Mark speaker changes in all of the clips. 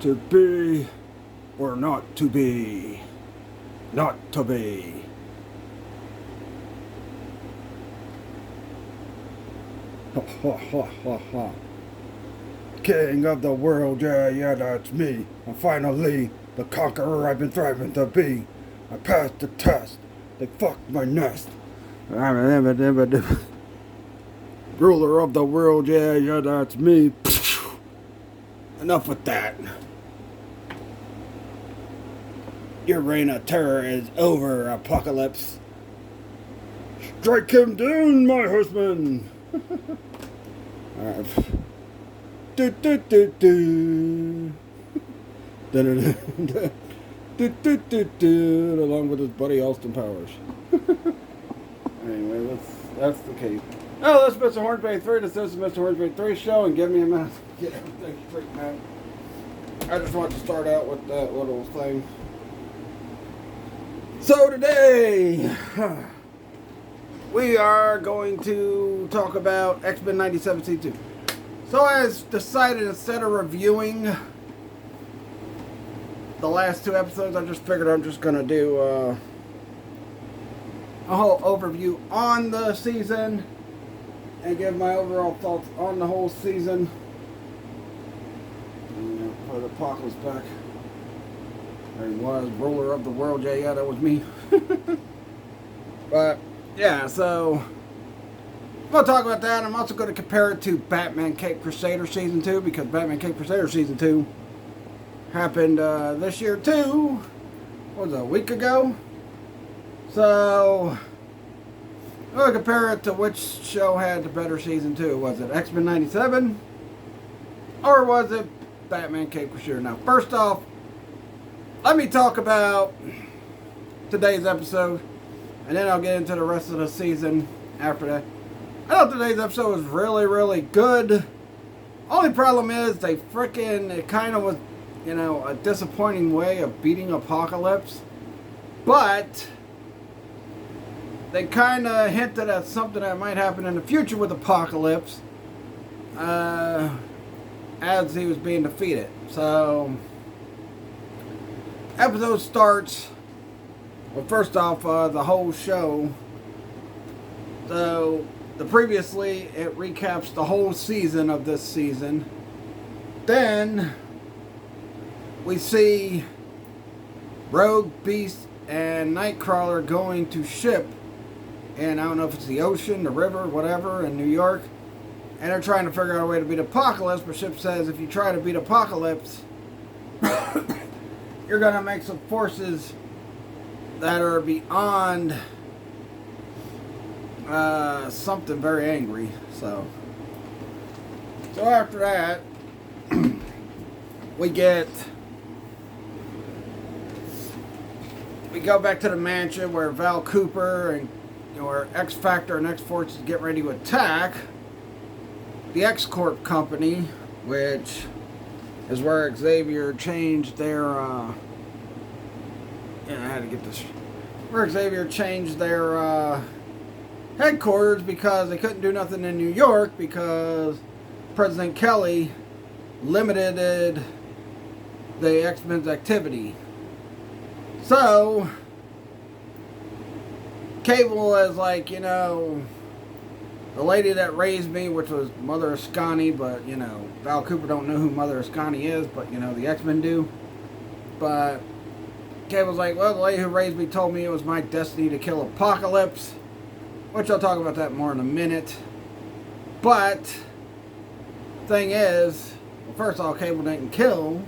Speaker 1: To be or not to be. Not to be. Ha ha ha ha ha. King of the world, yeah, that's me. I'm finally the conqueror I've been striving to be. I passed the test. They fucked my nest. Ruler of the world, yeah, that's me. Enough with that. Your reign of terror is over, Apocalypse. Strike him down, my husband. Alright. Do do do do. Do do do do. Along with his buddy Austin Powers. Anyway, that's the case. Oh, that's Mr. Hornsby 3. This is Mr. Hornsby 3 show, and give me a minute to get everything straightened out. I just want to start out with that little thing. So today, we are going to talk about X-Men97 C2. So I decided, instead of reviewing the last two episodes, I just figured I'm just going to do a whole overview on the season and give my overall thoughts on the whole season. And put Apocalypse back. There he was, ruler of the world. Yeah, that was me. But yeah, so I'm going to talk about that. I'm also going to compare it to Batman Cape Crusader Season 2, because Batman Cape Crusader Season 2 happened this year too. What was it, a week ago? So I'm going to compare it to which show had the better Season 2. Was it X-Men97? Or was it Batman Cape Crusader? Now, first off, let me talk about today's episode, and then I'll get into the rest of the season after that. I thought today's episode was really, really good. Only problem is it kind of was, a disappointing way of beating Apocalypse. But they kind of hinted at something that might happen in the future with Apocalypse as he was being defeated. So episode starts, well, first off, the whole show. So previously it recaps the whole season of this season. Then we see Rogue, Beast, and Nightcrawler going to ship, and I don't know if it's the ocean, the river, whatever, in New York, and they're trying to figure out a way to beat Apocalypse. But Ship says if you try to beat Apocalypse, you're going to make some forces that are beyond something very angry. So after that, we go back to the mansion where Val Cooper and where X-Factor and X-Force get ready to attack the X-Corp company, which is where Xavier changed their where Xavier changed their headquarters, because they couldn't do nothing in New York because President Kelly limited the X-Men's activity. So Cable is like, the lady that raised me, which was Mother Ascani, but Val Cooper don't know who Mother Ascani is, but the X-Men do. But Cable's like, well, the lady who raised me told me it was my destiny to kill Apocalypse, which I'll talk about that more in a minute. But thing is, well, first of all, Cable didn't kill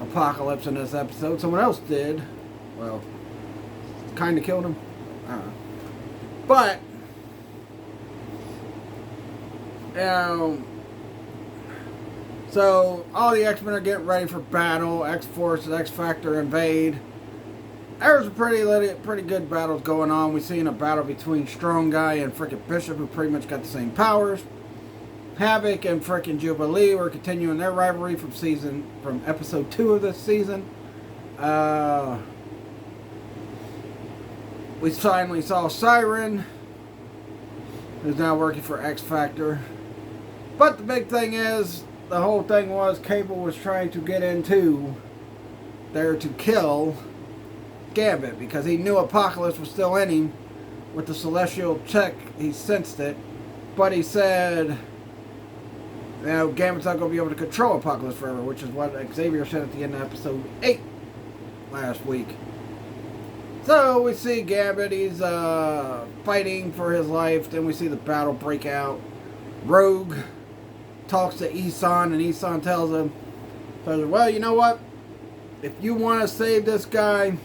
Speaker 1: Apocalypse in this episode. Someone else did. Well, kind of killed him. I don't know. But so all the X-Men are getting ready for battle. X-Force and X-Factor invade. There's a pretty good battles going on. We've seen a battle between Strong Guy and frickin' Bishop, who pretty much got the same powers. Havoc and frickin' Jubilee were continuing their rivalry from episode 2 of this season. We finally saw Siren, who's now working for X-Factor. But the big thing is, the whole thing was Cable was trying to get into there to kill Gambit because he knew Apocalypse was still in him with the celestial check. He sensed it, but he said, you know, Gambit's not going to be able to control Apocalypse forever, which is what Xavier said at the end of episode 8 last week. So we see Gambit, he's fighting for his life. Then we see the battle break out. Rogue talks to Isan, and Isan tells him, well, you know what? If you want to save this guy,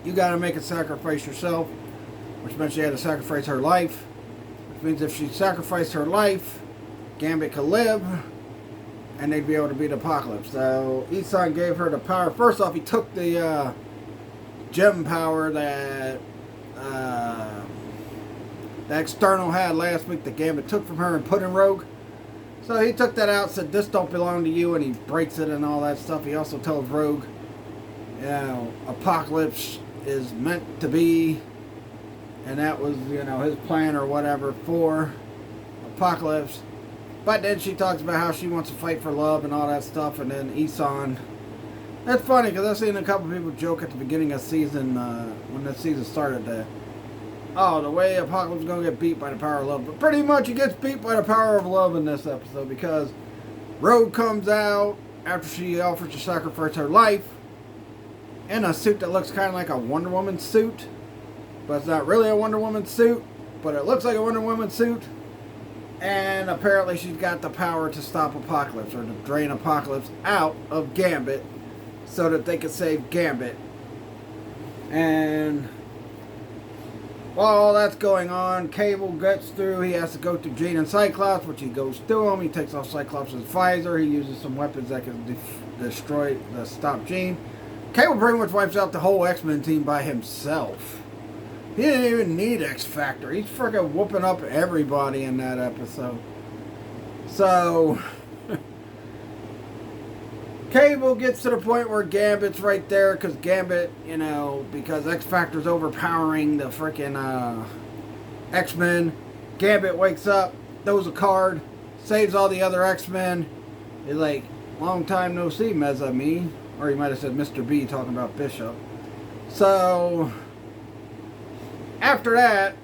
Speaker 1: you got to make a sacrifice yourself, which meant she had to sacrifice her life. Which means if she sacrificed her life, Gambit could live, and they'd be able to beat Apocalypse. So Isan gave her the power. First off, he took the gem power that the External had last week that Gambit took from her and put in Rogue. So he took that out, said this don't belong to you, and he breaks it and all that stuff. He also tells Rogue, you know, Apocalypse is meant to be, and that was, you know, his plan or whatever for Apocalypse. But then she talks about how she wants to fight for love and all that stuff, and then Isan. That's funny because I've seen a couple people joke at the beginning of season, when the season started, that, oh, the way Apocalypse is going to get beat by the power of love. But pretty much he gets beat by the power of love in this episode because Rogue comes out after she offers to sacrifice her life in a suit that looks kind of like a Wonder Woman suit. But it's not really a Wonder Woman suit, but it looks like a Wonder Woman suit. And apparently she's got the power to stop Apocalypse, or to drain Apocalypse out of Gambit so that they can save Gambit. And while all that's going on, Cable gets through. He has to go through Jean and Cyclops, which he goes through them. He takes off Cyclops' visor. He uses some weapons that can stop Jean. Cable pretty much wipes out the whole X-Men team by himself. He didn't even need X-Factor. He's freaking whooping up everybody in that episode. So Cable gets to the point where Gambit's right there, because Gambit, you know, because X-Factor's overpowering the freaking X-Men. Gambit wakes up, throws a card, saves all the other X-Men. He's like, long time no see, Mes-Ami. Or he might have said Mr. B, talking about Bishop. So after that,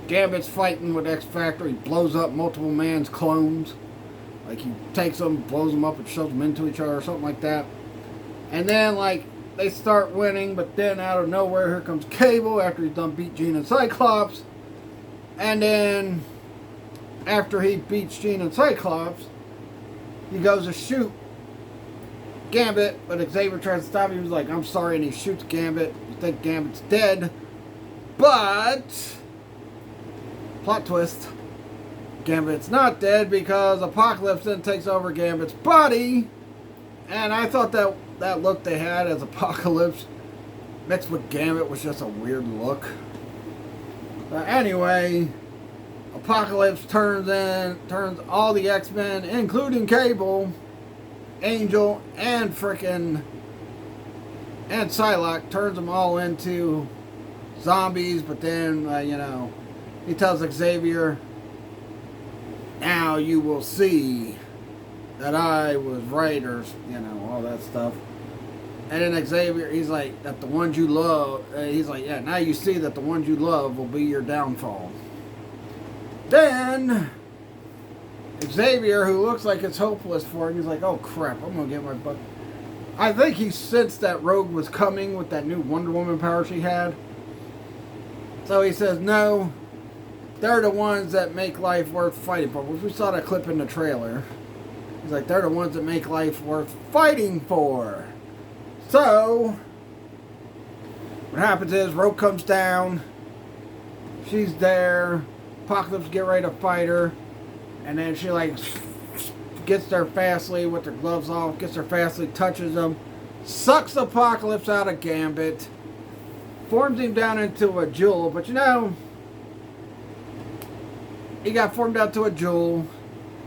Speaker 1: Gambit's fighting with X-Factor. He blows up multiple man's clones. Like, he takes them, blows them up, and shoves them into each other or something like that. And then, like, they start winning, but then out of nowhere, here comes Cable after he's done beat Jean and Cyclops. And then, after he beats Jean and Cyclops, he goes to shoot Gambit, but Xavier tries to stop him. He was like, I'm sorry, and he shoots Gambit. You think Gambit's dead. But, plot twist, Gambit's not dead because Apocalypse then takes over Gambit's body. And I thought that look they had as Apocalypse mixed with Gambit was just a weird look. But anyway, Apocalypse turns all the X-Men, including Cable, Angel, and Psylocke, turns them all into zombies. But then, you know, he tells Xavier, now you will see that I was right, or, you know, all that stuff. And then Xavier, he's like, that the ones you love, he's like, yeah, now you see that the ones you love will be your downfall. Then Xavier, who looks like it's hopeless for him, he's like, oh crap, I'm gonna get my butt. I think he sensed that Rogue was coming with that new Wonder Woman power she had. So he says, no, they're the ones that make life worth fighting for. We saw that clip in the trailer. He's like, they're the ones that make life worth fighting for. So what happens is Rogue comes down. She's there. Apocalypse get ready to fight her. And then she like gets there fastly with her gloves off. Gets there fastly, touches him. Sucks Apocalypse out of Gambit. Forms him down into a jewel. But you know, he got formed out to a jewel.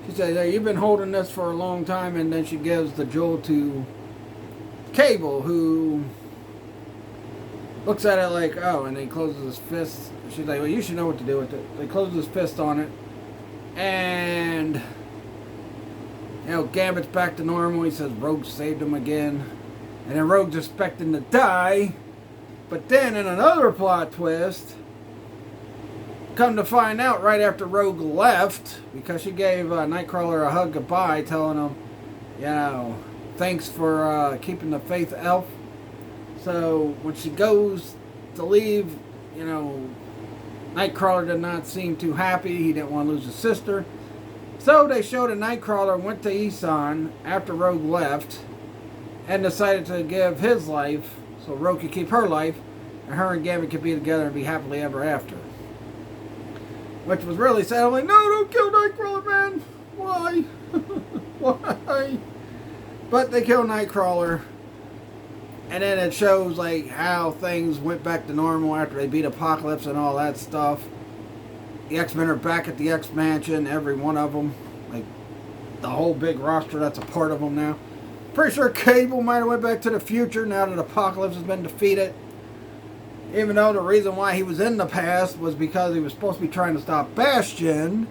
Speaker 1: She says, hey, you've been holding this for a long time. And then she gives the jewel to Cable, who looks at it like, oh, and he closes his fist. She's like, well, you should know what to do with it. So he closes his fist on it. And Gambit's back to normal. He says Rogue saved him again. And then Rogue's expecting to die. But then in another plot twist, come to find out right after Rogue left, because she gave Nightcrawler a hug goodbye, telling him, thanks for keeping the faith, elf. So when she goes to leave, Nightcrawler did not seem too happy. He didn't want to lose his sister. So they showed that Nightcrawler went to Eson after Rogue left and decided to give his life so Rogue could keep her life and her and Gambit could be together and be happily ever after. Which was really sad. I'm like, no, don't kill Nightcrawler, man. Why? Why? But they kill Nightcrawler. And then it shows how things went back to normal after they beat Apocalypse and all that stuff. The X-Men are back at the X-Mansion, every one of them. The whole big roster that's a part of them now. Pretty sure Cable might have went back to the future now that Apocalypse has been defeated. Even though the reason why he was in the past was because he was supposed to be trying to stop Bastion.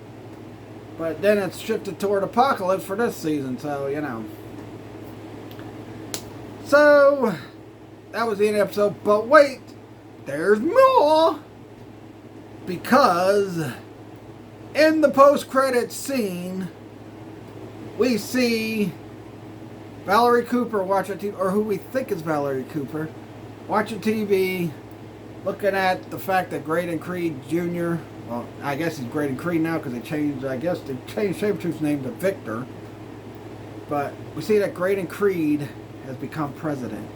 Speaker 1: But then it's shifted toward Apocalypse for this season, so, So, that was the end of the episode. But wait, there's more! Because in the post-credits scene, we see Valerie Cooper watching TV, or who we think is Valerie Cooper, watching TV, looking at the fact that Graydon Creed Jr., well, I guess he's Graydon Creed now because they changed Sabretooth's name to Victor. But we see that Graydon Creed has become president.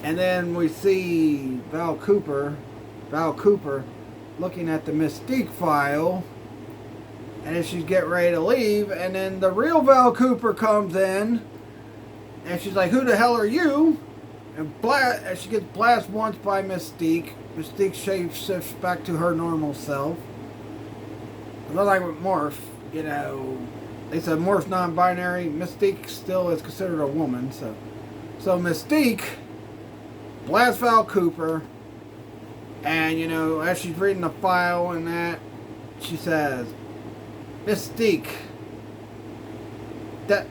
Speaker 1: And then we see Val Cooper looking at the Mystique file, and then she's getting ready to leave, and then the real Val Cooper comes in, and she's like, who the hell are you? And she gets blasted once by Mystique. Mystique shifts back to her normal self. Not like with Morph, they said Morph's non-binary. Mystique still is considered a woman, so Mystique blasts Val Cooper. And, as she's reading the file and that, she says, Mystique, that,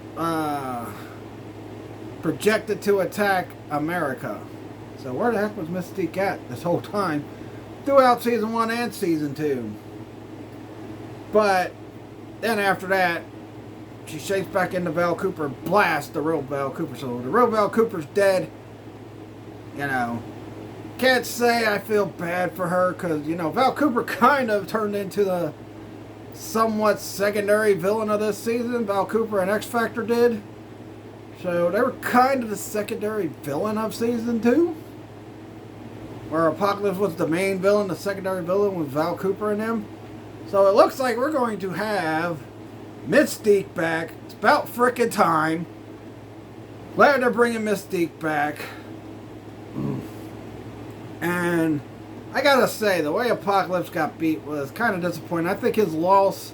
Speaker 1: projected to attack America. So where the heck was Mystique at this whole time? Throughout Season 1 and Season 2. But, then after that, she shakes back into Val Cooper, blasts the real Val Cooper. So the real Val Cooper's dead. Can't say I feel bad for her because, Val Cooper kind of turned into the somewhat secondary villain of this season. Val Cooper and X-Factor did. So they were kind of the secondary villain of Season 2. Where Apocalypse was the main villain, the secondary villain was Val Cooper and them. So it looks like we're going to have Mystique back. It's about frickin' time. Glad they're bringing Mystique back. And I gotta say, the way Apocalypse got beat was kind of disappointing. I think his loss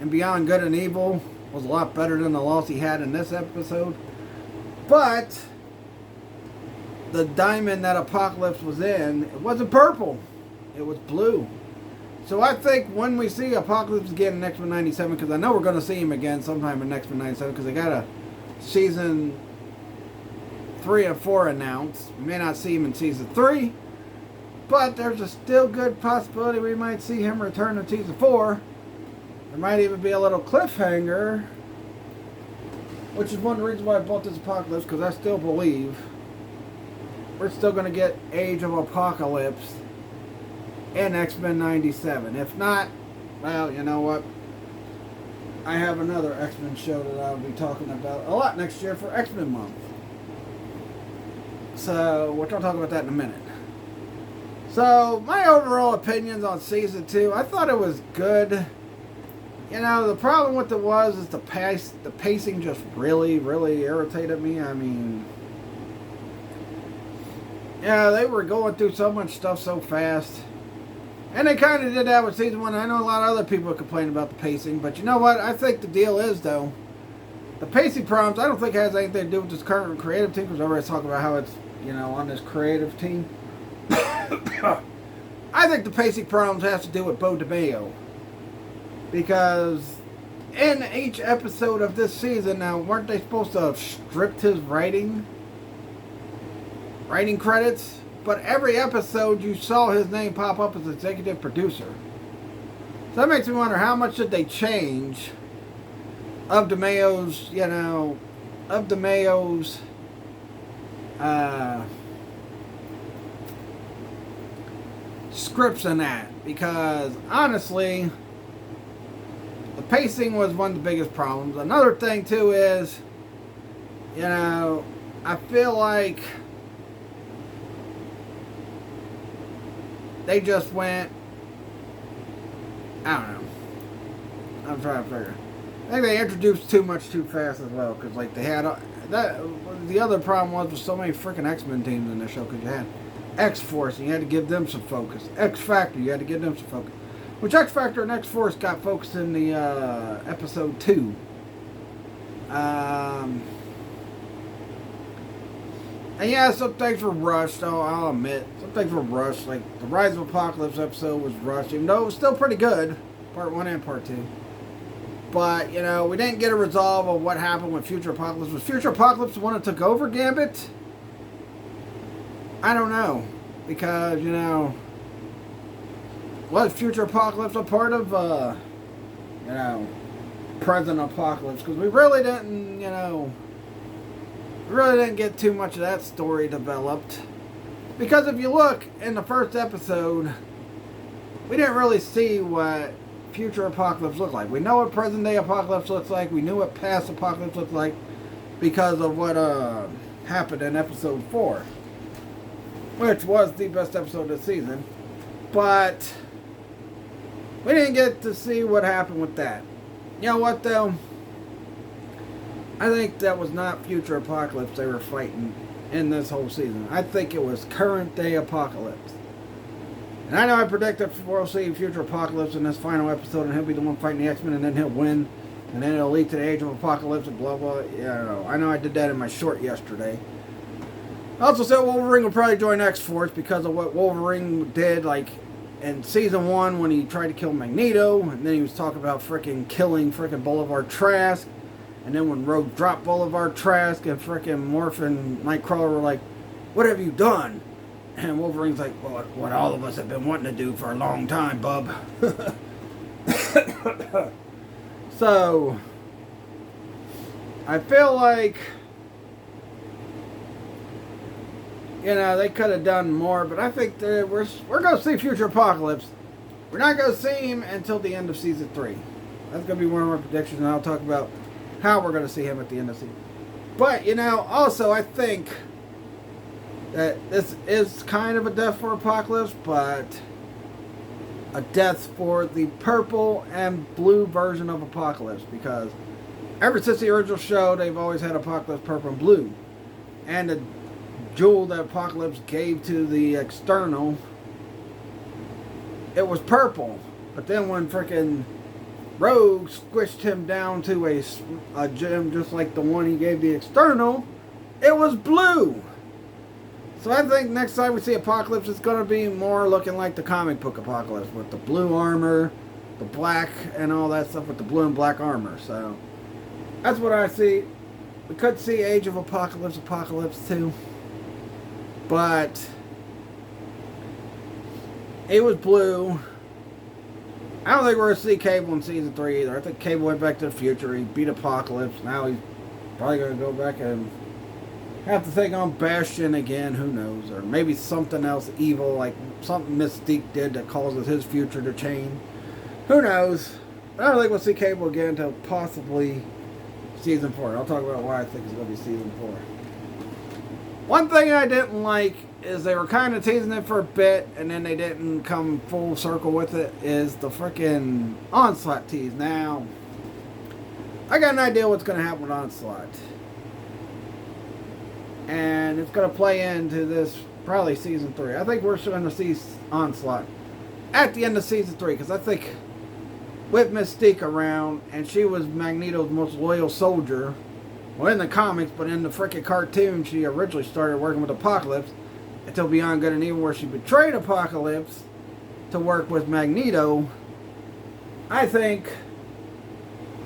Speaker 1: in Beyond Good and Evil was a lot better than the loss he had in this episode. But the diamond that Apocalypse was in, it wasn't purple. It was blue. So I think when we see Apocalypse again in X-Men97, because I know we're going to see him again sometime in X-Men97, because they got a Season 3 and 4 announced. We may not see him in Season 3, but there's a still good possibility we might see him return in Season 4. There might even be a little cliffhanger, which is one of the reasons why I bought this Apocalypse, because I still believe we're still going to get Age of Apocalypse in X-Men97. If not, well, you know what? I have another X-Men show that I'll be talking about a lot next year for X-Men month. So, we're going to talk about that in a minute. So, my overall opinions on Season 2, I thought it was good. The problem with it was the pacing just really, really irritated me. I mean, they were going through so much stuff so fast. And they kind of did that with Season 1. I know a lot of other people complain about the pacing. But you know what? I think the deal is, though, the pacing problems, I don't think it has anything to do with this current creative team. Because I already talked about how it's, on this creative team. I think the pacing problems has to do with Bo DeMaio. Because in each episode of this season, now, weren't they supposed to have stripped his writing credits? But every episode you saw his name pop up as executive producer. So that makes me wonder, how much did they change of DeMayo's, scripts in that? Because honestly, the pacing was one of the biggest problems. Another thing too is, I feel like they just went, I don't know. I'm trying to figure. I think they introduced too much too fast as well, because like they had that. The other problem was with so many freaking X-Men teams in this show, because you had X-Force and you had to give them some focus. X-Factor, you had to give them some focus. Which X-Factor and X-Force got focused in the episode 2. And yeah, some things were rushed, I'll admit. Some things were rushed. Like, the Rise of Apocalypse episode was rushed, even though it was still pretty good. Part 1 and Part 2. But, we didn't get a resolve of what happened with Future Apocalypse. Was Future Apocalypse the one that took over Gambit? I don't know. Because, was Future Apocalypse a part of, Present Apocalypse? Because we really didn't, we really didn't get too much of that story developed. Because if you look in the first episode, we didn't really see what Future Apocalypse looked like. We know what present day Apocalypse looks like. We knew what past Apocalypse looked like because of what happened in episode 4. Which was the best episode of the season. But we didn't get to see what happened with that. You know what though? I think that was not Future Apocalypse they were fighting in this whole season. I think it was current day Apocalypse. And I know I predicted we'll see Future Apocalypse in this final episode, and he'll be the one fighting the X-Men, and then he'll win, and then it'll lead to the Age of Apocalypse, and blah blah. Yeah, I know I did that in my short yesterday. I also said Wolverine will probably join X-Force because of what Wolverine did, like in season 1 when he tried to kill Magneto, and then he was talking about freaking killing freaking Boulevard Trask. And then when Rogue dropped Boulevard Trask and frickin' Morph and Nightcrawler were like, "What have you done?" And Wolverine's like, "Well, what all of us have been wanting to do for a long time, bub." So, I feel like, they could have done more, but I think that we're going to see Future Apocalypse. We're not going to see him until the end of season 3. That's going to be one of our predictions, and I'll talk about how we're going to see him at the end of the season. But, also I think that this is kind of a death for Apocalypse, but a death for the purple and blue version of Apocalypse, because ever since the original show, they've always had Apocalypse purple and blue. And the jewel that Apocalypse gave to the External, it was purple. But then when frickin' Rogue squished him down to a gem just like the one he gave the External, it was blue. So I think next time we see Apocalypse, it's going to be more looking like the comic book Apocalypse, with the blue armor, the black, and all that stuff with the blue and black armor. So that's what I see. We could see Age of Apocalypse 2. But it was blue. I don't think we're going to see Cable in season 3 either. I think Cable went back to the future. He beat Apocalypse. Now he's probably going to go back and have to take on Bastion again. Who knows? Or maybe something else evil, like something Mystique did that causes his future to change. Who knows? I don't think we'll see Cable again until possibly season 4. I'll talk about why I think it's going to be season 4. One thing I didn't like is they were kind of teasing it for a bit, and then they didn't come full circle with it, is the freaking Onslaught tease. Now, I got an idea what's going to happen with Onslaught. And it's going to play into this, probably season 3. I think we're going to see Onslaught at the end of season 3, because I think with Mystique around, and she was Magneto's most loyal soldier, well, in the comics, but in the freaking cartoon, she originally started working with Apocalypse until Beyond Good and Evil, where she betrayed Apocalypse to work with Magneto. I think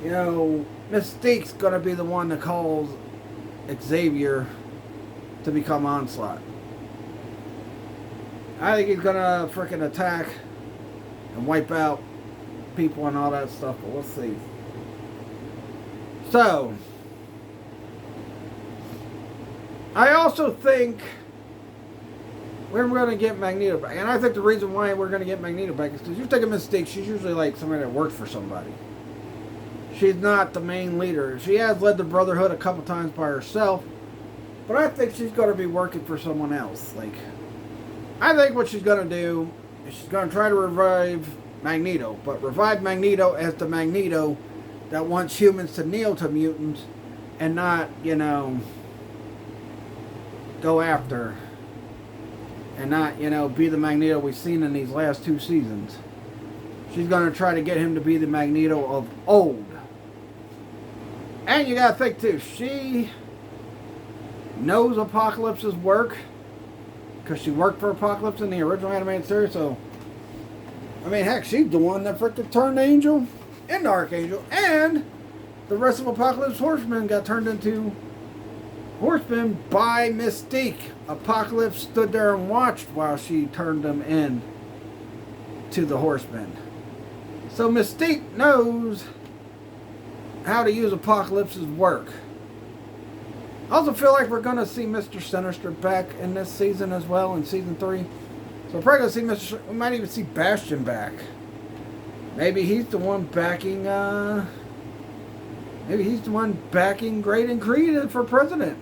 Speaker 1: You know, Mystique's going to be the one that calls Xavier to become Onslaught. I think he's going to freaking attack and wipe out people and all that stuff, but we'll see. So, I also think we're going to get Magneto back. And I think the reason why we're going to get Magneto back is because you take a Mystique, she's usually like somebody that works for somebody. She's not the main leader. She has led the Brotherhood a couple times by herself, but I think she's going to be working for someone else. Like, I think what she's going to do is she's going to try to revive Magneto, but revive Magneto as the Magneto that wants humans to kneel to mutants and not, you know, go after and not, you know, be the Magneto we've seen in these last 2 seasons. She's going to try to get him to be the Magneto of old. And you got to think too, she knows Apocalypse's work because she worked for Apocalypse in the original animated series. So, I mean, heck, she's the one that freaking turned Angel into Archangel, and the rest of Apocalypse Horsemen got turned into Horsemen by Mystique. Apocalypse stood there and watched while she turned them in to the Horsemen. So Mystique knows how to use Apocalypse's work. I also feel like we're going to see Mr. Sinister back in this season as well, in season 3. So we're probably going to see we might even see Bastion back. Maybe he's the one backing, Great and Creed for president.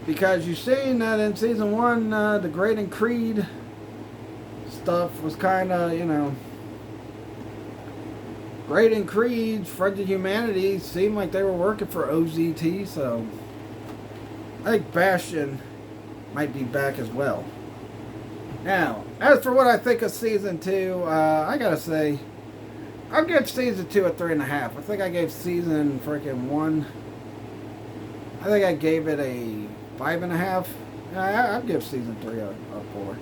Speaker 1: Because you've seen that in season 1, the Great and Creed stuff was kind of, you know, Great and Creed, Friends of Humanity seemed like they were working for OZT, so I think Bastion might be back as well. Now, as for what I think of season 2, I gotta say, I'll give season 2 a 3.5. I think I gave season freaking 1, I think I gave it a 5.5. I'll give season 3 a 4.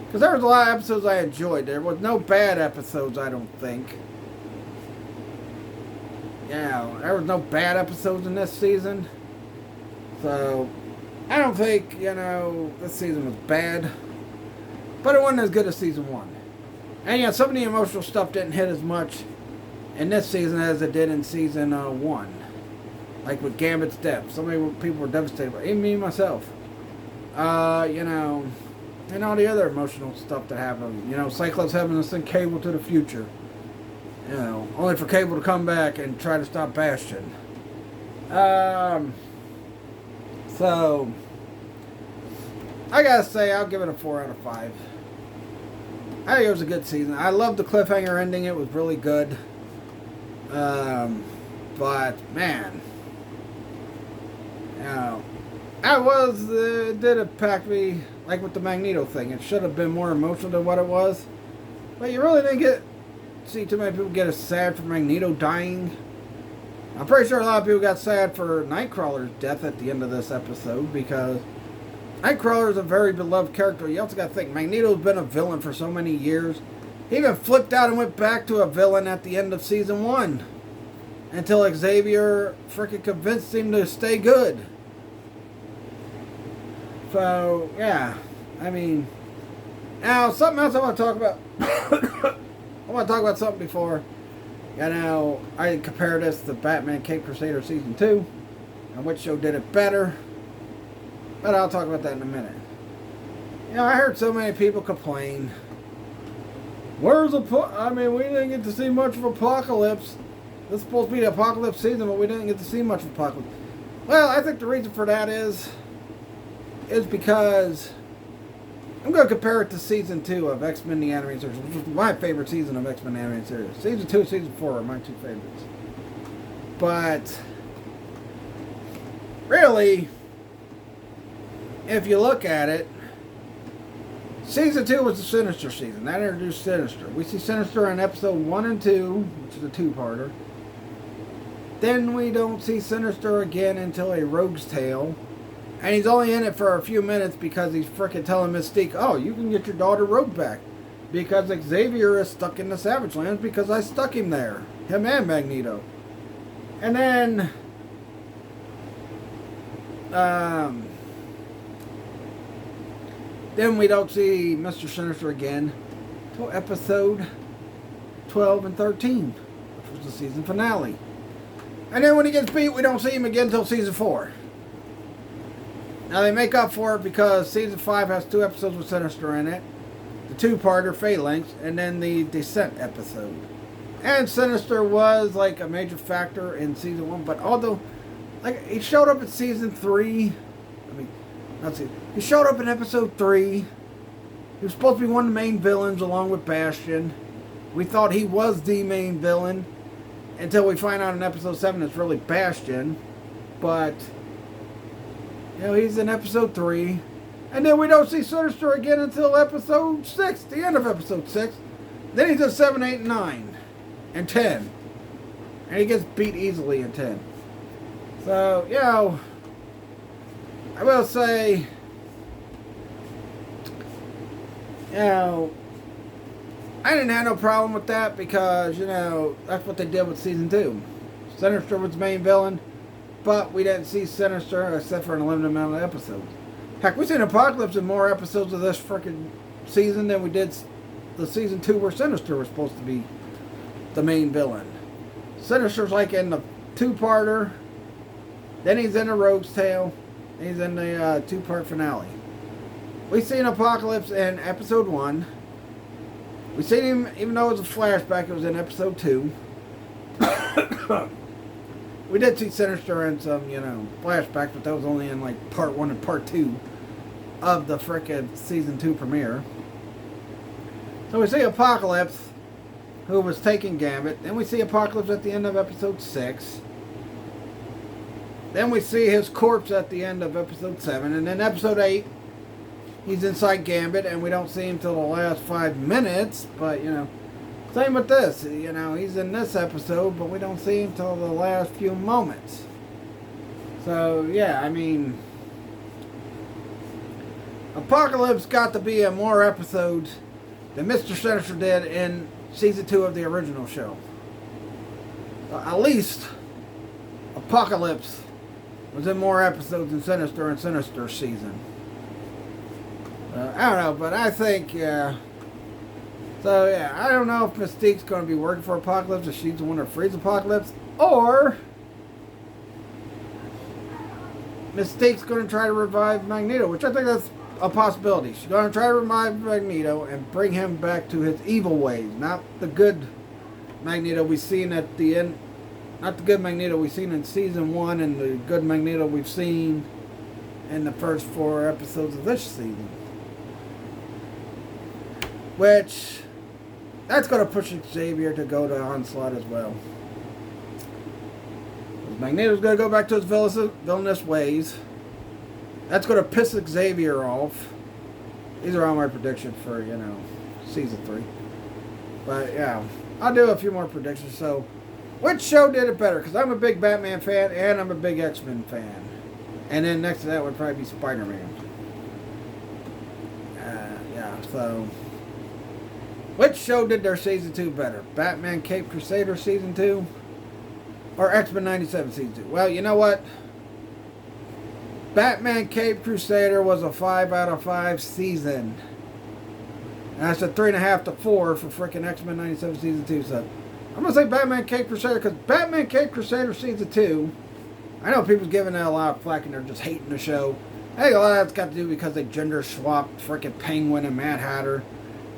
Speaker 1: Because there was a lot of episodes I enjoyed. There was no bad episodes, I don't think. Yeah, there was no bad episodes in this season. So, I don't think, you know, this season was bad. But it wasn't as good as season 1. And yeah, some of the emotional stuff didn't hit as much in this season as it did in season 1. Like with Gambit's death. So many people were devastated. Even me, myself. You know, and all the other emotional stuff that happened. You know, Cyclops having to send Cable to the future. You know, only for Cable to come back and try to stop Bastion. So, I gotta say, I'll give it a 4 out of 5. I think it was a good season. I loved the cliffhanger ending. It was really good. But, man. You know, it did impact me, like with the Magneto thing. It should have been more emotional than what it was. But you really didn't see too many people get as sad for Magneto dying. I'm pretty sure a lot of people got sad for Nightcrawler's death at the end of this episode, because Nightcrawler is a very beloved character. You also got to think, Magneto's been a villain for so many years. He even flipped out and went back to a villain at the end of season 1. Until Xavier freaking convinced him to stay good. So, yeah. I mean, now, something else I want to talk about. I want to talk about something before. You know, I compare this to Batman Cape Crusader Season 2. And which show did it better. But I'll talk about that in a minute. You know, I heard so many people complain. We didn't get to see much of Apocalypse. This is supposed to be the Apocalypse season, but we didn't get to see much of Apocalypse. Well, I think the reason for that is because I'm going to compare it to Season 2 of X-Men the Animated Series, which is my favorite season of X-Men the Animated Series. Season 2 and Season 4 are my 2 favorites. But, really, if you look at it, Season 2 was the Sinister season. That introduced Sinister. We see Sinister in episode 1 and 2, which is a 2-parter. Then we don't see Sinister again until A Rogue's Tale. And he's only in it for a few minutes because he's frickin' telling Mystique, oh, you can get your daughter Rogue back. because Xavier is stuck in the Savage Lands because I stuck him there. Him and Magneto. And then we don't see Mr. Sinister again until episode 12 and 13, which was the season finale. And then when he gets beat, we don't see him again until season 4. Now they make up for it because season 5 has 2 episodes with Sinister in it. The 2-parter, Phalanx, and then the Descent episode. And Sinister was like a major factor in season 1, but although like he showed up in season 3, he showed up in episode 3. He was supposed to be one of the main villains along with Bastion. We thought he was the main villain until we find out in episode 7 it's really Bastion. But he's in episode 3. And then we don't see Sinister again until episode 6, the end of episode 6. Then he's in 7, 8, and 9. And 10. And he gets beat easily in 10. So, I will say, I didn't have no problem with that because, that's what they did with season 2. Sinister was the main villain, but we didn't see Sinister except for an limited amount of episodes. Heck, we've seen Apocalypse in more episodes of this freaking season than we did the season 2 where Sinister was supposed to be the main villain. Sinister's like in the 2-parter, then he's in the Rogue's Tale, and he's in the 2-part finale. We've seen Apocalypse in episode 1. We've seen him, even though it was a flashback, it was in episode 2. We did see Sinister in some, flashback, but that was only in like part 1 and part 2 of the frickin' season 2 premiere. So we see Apocalypse, who was taking Gambit. Then we see Apocalypse at the end of episode 6. Then we see his corpse at the end of episode 7. And then episode 8, he's inside Gambit, and we don't see him till the last 5 minutes. But, same with this. He's in this episode, but we don't see him till the last few moments. So, yeah, Apocalypse got to be in more episodes than Mr. Sinister did in season 2 of the original show. At least, Apocalypse was in more episodes than Sinister in Sinister's season. I don't know, but I think, So, I don't know if Mystique's going to be working for Apocalypse, if she's the one that frees Apocalypse, or Mystique's going to try to revive Magneto, which I think that's a possibility. She's going to try to revive Magneto and bring him back to his evil ways, not the good Magneto we've seen at the end, not the good Magneto we've seen in season 1 and the good Magneto we've seen in the first 4 episodes of this season. Which, that's going to push Xavier to go to Onslaught as well. Magneto's going to go back to his villainous ways. That's going to piss Xavier off. These are all my predictions for, season 3. But, yeah, I'll do a few more predictions. So, which show did it better? Because I'm a big Batman fan and I'm a big X-Men fan. And then next to that would probably be Spider-Man. So... which show did their season 2 better? Batman Cape Crusader season 2? Or X-Men97 season 2? Well, you know what? Batman Cape Crusader was a 5 out of 5 season. And that's a 3.5 to 4 for freaking X-Men97 season 2. So, I'm going to say Batman Cape Crusader because Batman Cape Crusader season 2, I know people's giving that a lot of flack and they're just hating the show. I think a lot of that's got to do because they gender swapped freaking Penguin and Mad Hatter.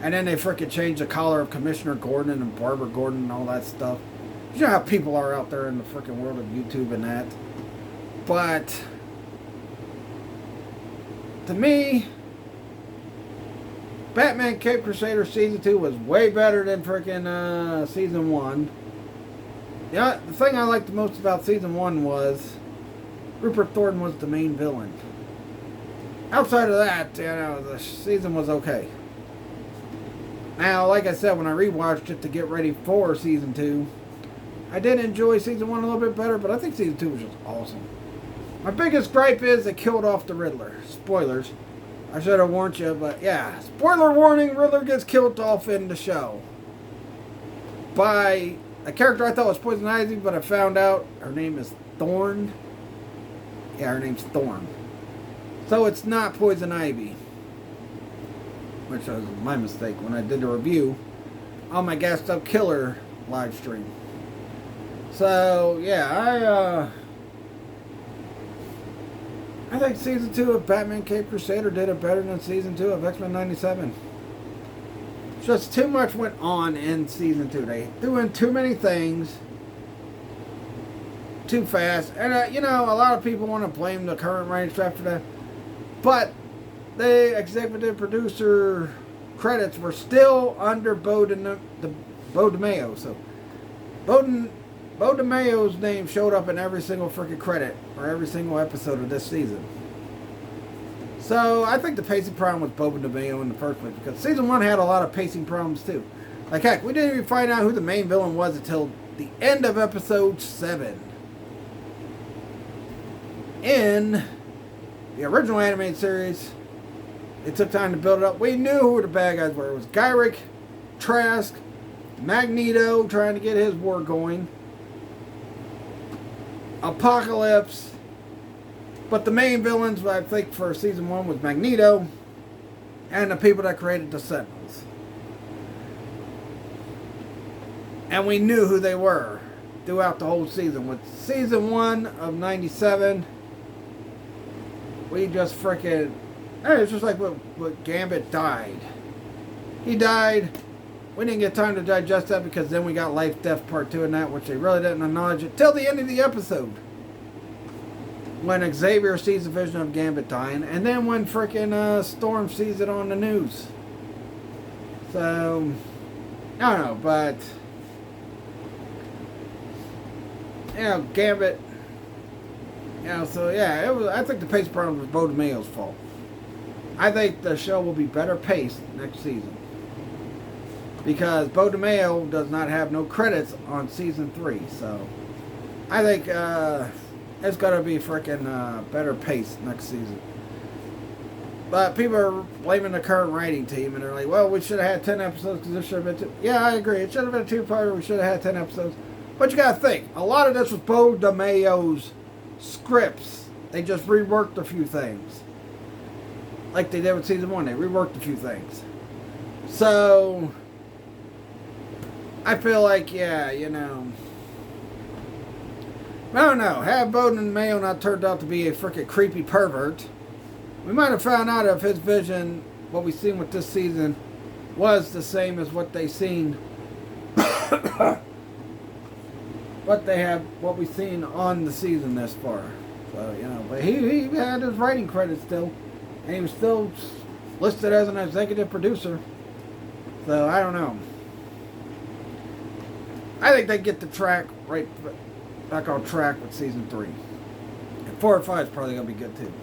Speaker 1: And then they freaking changed the collar of Commissioner Gordon and Barbara Gordon and all that stuff. You know how people are out there in the freaking world of YouTube and that. But, to me, Batman Cape Crusader season 2 was way better than freaking season 1. Yeah, the thing I liked the most about season 1 was Rupert Thornton was the main villain. Outside of that, the season was okay. Now, like I said, when I rewatched it to get ready for season 2, I did enjoy season 1 a little bit better, but I think season 2 was just awesome. My biggest gripe is they killed off the Riddler. Spoilers. I should have warned you, but yeah. Spoiler warning, Riddler gets killed off in the show. By a character I thought was Poison Ivy, but I found out her name is Thorn. Yeah, her name's Thorn. So it's not Poison Ivy. Which was my mistake when I did the review on my Gassed Up Killer live stream. So, yeah, I think Season 2 of Batman Cape Crusader did it better than Season 2 of X-Men97. Just too much went on in Season 2. They threw in too many things too fast. And, you know, a lot of people want to blame the current writing staff for that. But the executive producer credits were still under Bo DeMaio. So, Bo DeMaio's name showed up in every single freaking credit for every single episode of this season. So I think the pacing problem was Bo DeMaio in the first place, because Season 1 had a lot of pacing problems too. Like heck, we didn't even find out who the main villain was until the end of episode 7. In the original animated series, it took time to build it up. We knew who the bad guys were. It was Gyrick, Trask, Magneto trying to get his war going, Apocalypse, but the main villains, I think, for Season 1 was Magneto and the people that created the Sentinels. And we knew who they were throughout the whole season. With Season 1 of 97, we just freaking... It's just like when Gambit died. He died. We didn't get time to digest that because then we got Life, Death Part 2 and that, which they really didn't acknowledge it till the end of the episode. When Xavier sees the vision of Gambit dying, and then when freaking Storm sees it on the news. So, I don't know, but... You know, Gambit... You know, so yeah, it was. I think the pace problem was Bo DeMaio's fault. I think the show will be better paced next season. Because Bo DeMaio does not have no credits on Season 3. So, I think it's going to be freaking better paced next season. But people are blaming the current writing team. And they're like, well, we should have had 10 episodes because this should have been... Yeah, I agree. It should have been a two-parter. We should have had 10 episodes. But you got to think. A lot of this was Bo DeMaio's scripts. They just reworked a few things. Like they did with Season 1. They reworked a few things. So... I feel like, yeah, you know... I don't know. Had Bo DeMaio not turned out to be a freaking creepy pervert, we might have found out if his vision, what we've seen with this season, was the same as what they seen... what we've seen on the season this far. So, you know, but he had his writing credit still. And he was still listed as an executive producer. So, I don't know. I think they get the track right back on track with Season 3. And 4 or 5 is probably going to be good too.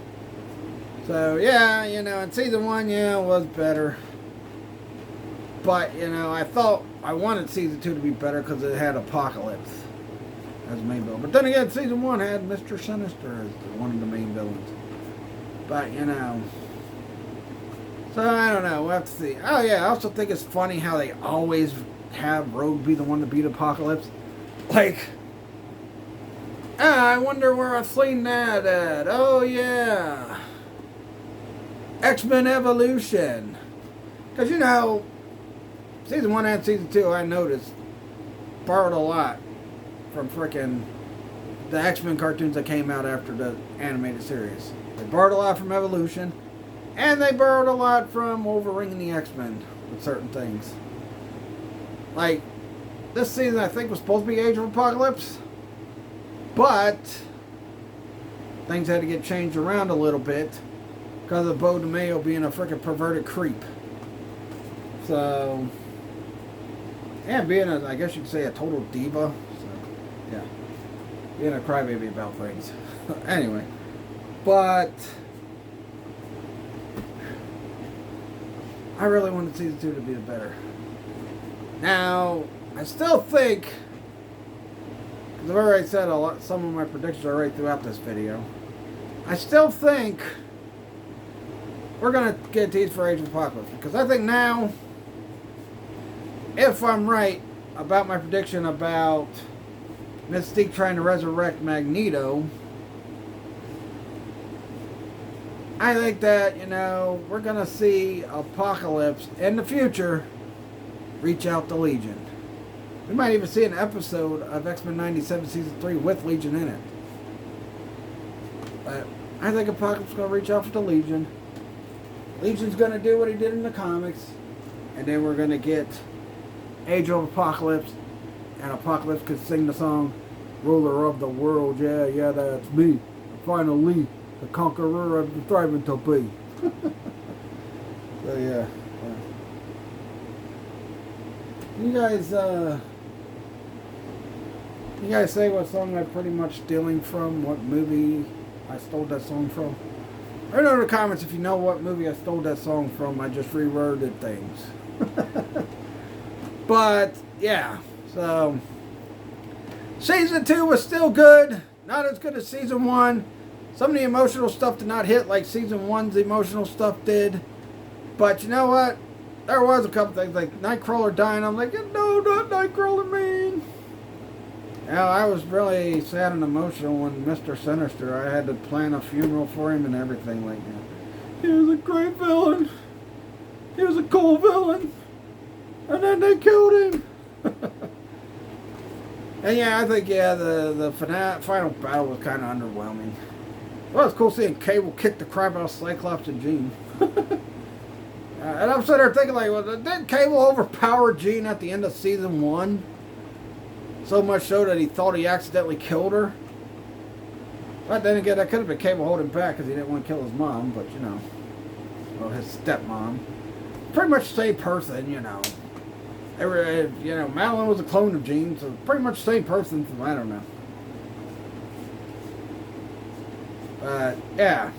Speaker 1: So, yeah, you know, in Season 1, yeah, it was better. But, you know, I wanted Season 2 to be better because it had Apocalypse as the main villain. But then again, Season 1 had Mr. Sinister as one of the main villains. But, you know... So, I don't know. We'll have to see. Oh, yeah, I also think it's funny how they always have Rogue be the one to beat Apocalypse. Like... I wonder where I've seen that at. Oh, yeah. X-Men Evolution. Because, you know... Season 1 and Season 2, I noticed, borrowed a lot from frickin' the X-Men cartoons that came out after the animated series. They borrowed a lot from Evolution, and they borrowed a lot from Wolverine and the X-Men with certain things. Like, this season I think was supposed to be Age of Apocalypse, but things had to get changed around a little bit because of Bo DeMaio being a frickin' perverted creep. So... And being a, I guess you could say, a total diva. So, yeah. Being a crybaby about things. Anyway. But... I really wanted Season 2 to be the better. Now, I still think... Because I've already said a lot, some of my predictions are right throughout this video. I still think... we're going to get teased for Age of Apocalypse. Because I think now, if I'm right about my prediction about Mystique trying to resurrect Magneto, I think that, you know, we're going to see Apocalypse in the future reach out to Legion. We might even see an episode of X-Men97 Season 3 with Legion in it. But I think Apocalypse is going to reach out for the Legion. Legion's going to do what he did in the comics. And then we're going to get Age of Apocalypse. And Apocalypse could sing the song, Ruler of the World, yeah, yeah, that's me. Finally, the conqueror of the thriving to be. So, yeah. You guys say what song I'm pretty much stealing from, what movie I stole that song from? Write down in the comments if you know what movie I stole that song from. I just reworded things. But, yeah. So, Season 2 was still good. Not as good as Season 1. Some of the emotional stuff did not hit like Season 1's emotional stuff did. But you know what? There was a couple things like Nightcrawler dying. I'm like, no, not Nightcrawler, man. Now, I was really sad and emotional when Mr. Sinister, I had to plan a funeral for him and everything like that. He was a great villain. He was a cool villain. And then they killed him. And yeah, I think, yeah, the final battle was kind of underwhelming. Well, it's cool seeing Cable kick the crap out of Cyclops and Jean. And I'm sitting there thinking, like, well, didn't Cable overpower Jean at the end of Season 1? So much so that he thought he accidentally killed her. But then again, that could have been Cable holding back because he didn't want to kill his mom, but, you know. Well, his stepmom. Pretty much the same person, you know. You know, Madeline was a clone of Jean, so pretty much the same person, so I don't know. But, yeah.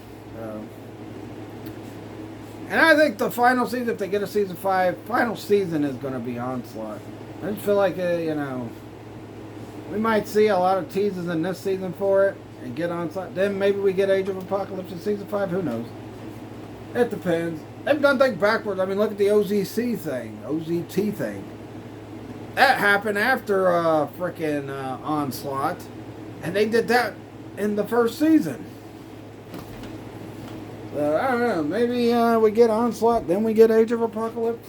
Speaker 1: And I think the final season, if they get a Season 5, final season is going to be Onslaught. I just feel like, you know, we might see a lot of teases in this season for it and get Onslaught. Then maybe we get Age of Apocalypse in Season 5. Who knows? It depends. They've done things backwards. I mean, look at the OZT thing. That happened after frickin' Onslaught. And they did that in the first season. So, I don't know. Maybe we get Onslaught, then we get Age of Apocalypse.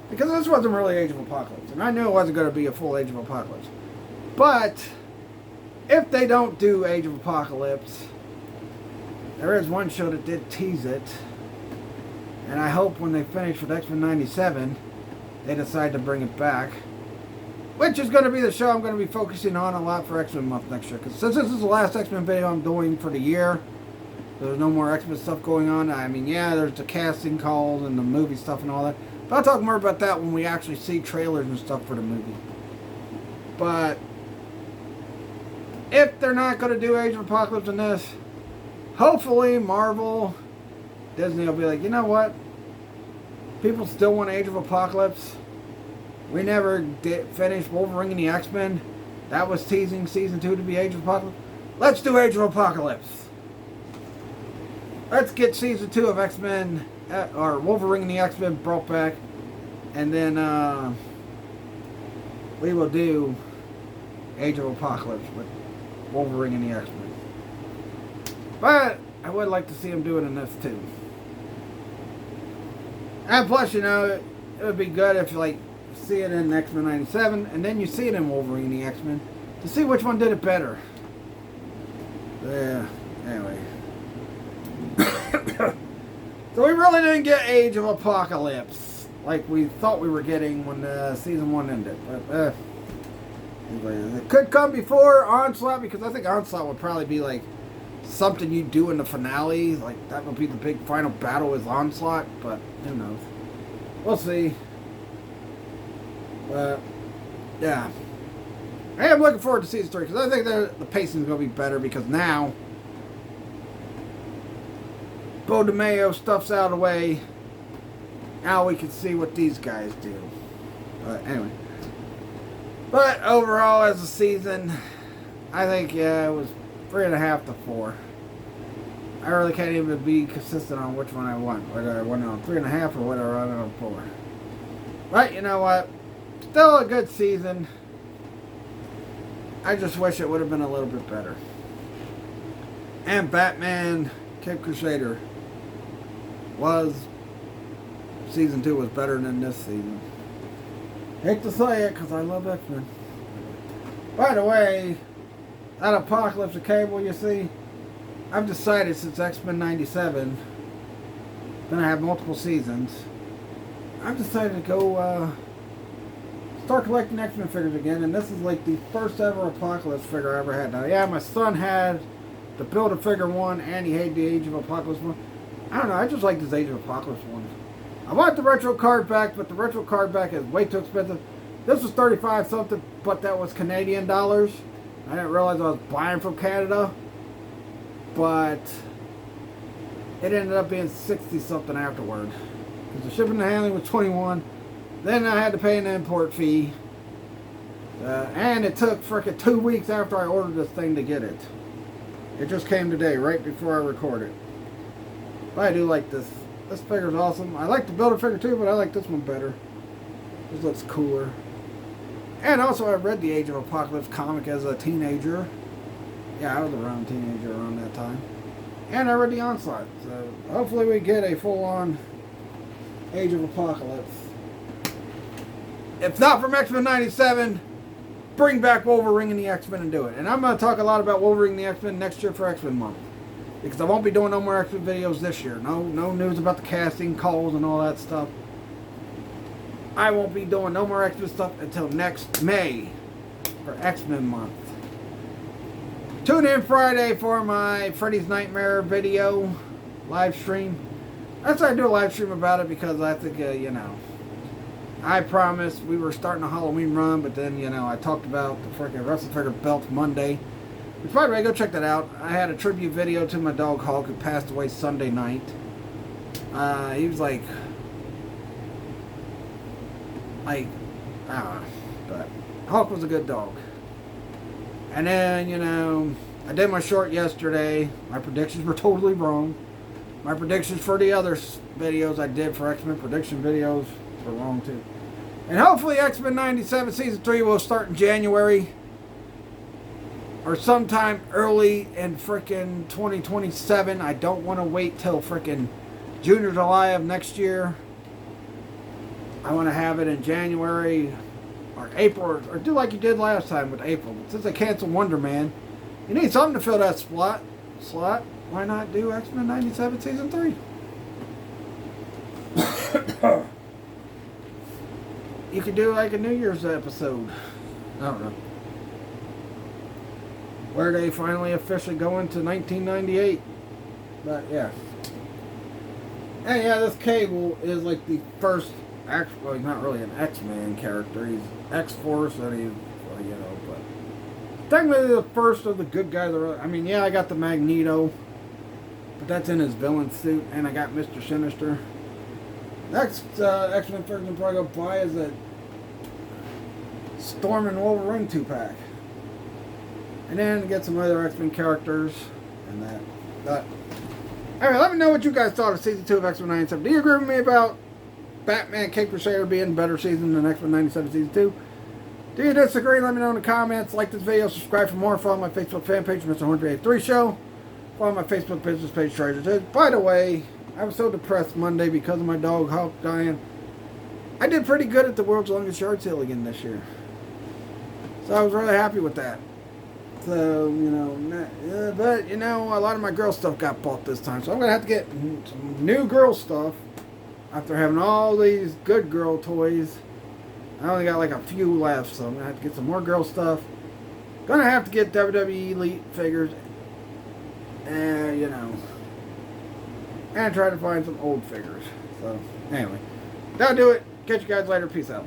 Speaker 1: Because this wasn't really Age of Apocalypse. And I knew it wasn't going to be a full Age of Apocalypse. But, if they don't do Age of Apocalypse, there is one show that did tease it. And I hope when they finish with X-Men97, they decide to bring it back. Which is going to be the show I'm going to be focusing on a lot for X-Men month next year. Because since this is the last X-Men video I'm doing for the year, there's no more X-Men stuff going on. I mean, yeah, there's the casting calls and the movie stuff and all that. But I'll talk more about that when we actually see trailers and stuff for the movie. But if they're not going to do Age of Apocalypse in this, hopefully Marvel, Disney will be like, you know what? People still want Age of Apocalypse. We never did finish Wolverine and the X-Men. That was teasing Season 2 to be Age of Apocalypse. Let's do Age of Apocalypse. Let's get Season 2 of X-Men, or Wolverine and the X-Men brought back. And then we will do Age of Apocalypse with Wolverine and the X-Men. But I would like to see him do it in this too. And plus, you know, it would be good if you like see it in X-Men97 and then you see it in Wolverine and the X-Men to see which one did it better. Yeah. Anyway. So we really didn't get Age of Apocalypse like we thought we were getting when Season 1 ended. But anyway, it could come before Onslaught because I think Onslaught would probably be like something you do in the finale. Like that would be the big final battle is Onslaught. But who knows? We'll see. But yeah, I am looking forward to Season 3 because I think the pacing is going to be better because now Bo DeMayo stuff's out of the way. Now we can see what these guys do. But anyway. But overall, as a season, I think, yeah, it was 3.5 to 4. I really can't even be consistent on which one I want. Whether I went on 3.5 or whether I went on 4. But you know what? Still a good season. I just wish it would have been a little bit better. And Batman Cape Crusader season 2 was better than this season. Hate to say it because I love X-Men. By the way, that Apocalypse cable you see, I've decided since X-Men97 gonna have multiple seasons, I've decided to go start collecting X-Men figures again, and this is like the first ever Apocalypse figure I ever had. Now, yeah, my son had the Build-A-Figure one, and he hated the Age of Apocalypse one. I don't know, I just like this Age of Apocalypse one. I want the retro card back, but the retro card back is way too expensive. This was 35 something, but that was Canadian dollars. I didn't realize I was buying from Canada, but it ended up being 60 something afterward. Because the shipping and handling was 21. Then I had to pay an import fee. And it took frickin' 2 weeks after I ordered this thing to get it. It just came today, right before I recorded. But I do like this. This figure's awesome. I like the Build-A-Figure too, but I like this one better. This looks cooler. And also I read the Age of Apocalypse comic as a teenager. Yeah, I was around teenager around that time. And I read the Onslaught. So hopefully we get a full-on Age of Apocalypse. If not from X-Men97, bring back Wolverine and the X-Men and do it. And I'm going to talk a lot about Wolverine and the X-Men next year for X-Men month. Because I won't be doing no more X-Men videos this year. No news about the casting, calls, and all that stuff. I won't be doing no more X-Men stuff until next May for X-Men month. Tune in Friday for my Freddy's Nightmare video live stream. I decided to do a live stream about it because I think, you know, I promised we were starting a Halloween run, but then, you know, I talked about the freaking Wrestle Figure Belt Monday. Which, by the way, go check that out. I had a tribute video to my dog Hulk, who passed away Sunday night. He was like, I don't know, but Hulk was a good dog. And then, you know, I did my short yesterday. My predictions were totally wrong. My predictions for the other videos I did for X-Men prediction videos were wrong too. And hopefully X-Men97 Season 3 will start in January. Or sometime early in frickin' 2027. I don't want to wait till frickin' June or July of next year. I want to have it in January or April, or do like you did last time with April. But since they canceled Wonder Man, you need something to fill that slot. Why not do X-Men97 Season 3? You could do like a New Year's episode. I don't know. Where they finally officially go into 1998. But yeah. And yeah, this Cable is like the first, well, he's not really an X-Man character. He's X-Force, and he's, well, you know, but technically the first of the good guys. I mean, yeah, I got the Magneto, but that's in his villain suit, and I got Mr. Sinister. Next X-Men figure I'm probably going to buy is a Storm and Wolverine 2-pack. And then get some other X-Men characters and that. But anyway, let me know what you guys thought of Season 2 of X-Men97. Do you agree with me about Batman Cape Crusader being a better season than X-Men97 Season 2? Do you disagree? Let me know in the comments. Like this video, subscribe for more. Follow my Facebook fan page, Mr. 183 Show. Follow my Facebook business page, Treasure. By the way, I was so depressed Monday because of my dog Hulk dying. I did pretty good at the world's longest yard sale again this year. So I was really happy with that. So, you know, but, you know, a lot of my girl stuff got bought this time. So I'm going to have to get some new girl stuff after having all these good girl toys. I only got like a few left, so I'm going to have to get some more girl stuff. Going to have to get WWE Elite figures. And, you know, and try to find some old figures. So, anyway, that'll do it. Catch you guys later. Peace out.